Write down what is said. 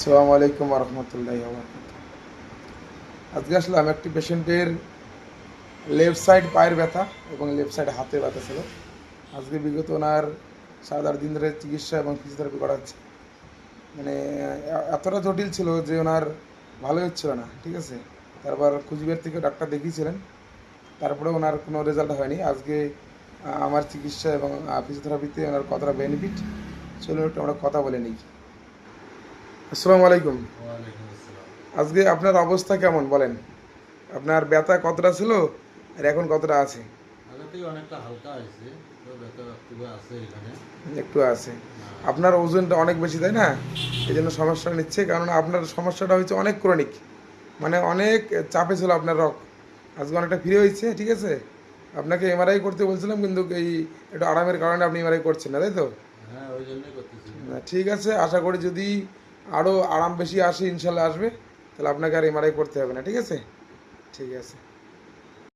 আসসালামু আলাইকুম রহমতুল্লাহ। আজকে আসলাম একটি পেশেন্টের লেফট সাইড পায়ের ব্যথা এবং লেফট সাইড হাতে ব্যথা ছিল। আজকে বিগত ওনার 7-8 দিন ধরে চিকিৎসা এবং ফিজিওথেরাপি করাচ্ছে। মানে এতটা জটিল ছিল যে ওনার ভালোই হচ্ছিল না, ঠিক আছে। তারপর কুচবিহার থেকে ডাক্তার দেখিয়েছিলেন, তারপরে ওনার কোনো রেজাল্ট হয়নি। আজকে আমার চিকিৎসা এবং ফিজিওথেরাপিতে ওনার কতটা বেনিফিট, চলুন একটু আমরা কথা বলে নিই। আসসালামু আলাইকুম। ওয়ালাইকুম আসসালাম। আজকে আপনার অবস্থা কেমন বলেন? আপনার ব্যথা কতটা ছিল আর এখন কতটা আছে? আগে থেকে অনেকটা হালকা হয়েছে, তো ব্যথা একটু আছে এখানে। একটু আছে। আপনার ওজনটা অনেক বেশি, তাই না? এই জন্য সমস্যা নিচ্ছে, কারণ আপনার সমস্যাটা হচ্ছে অনেক ক্রনিক, মানে অনেক চাপে ছিল আপনার রক। আজকে অনেকটা ফ্রি হয়েছে, ঠিক আছে। আপনাকে এমআরআই করতে বলছিলাম, কিন্তু এই একটু আরামের কারণে আপনি এমআরআই করছেন না, তাই তো? হ্যাঁ, ওই জন্যই করতেছি। না, ঠিক আছে, আশা করি যদি আরও আরাম বেশি আসে, ইনশাল্লাহ আসবে, তাহলে আপনাকে আর এমআরআই করতে হবে না, ঠিক আছে। ঠিক আছে।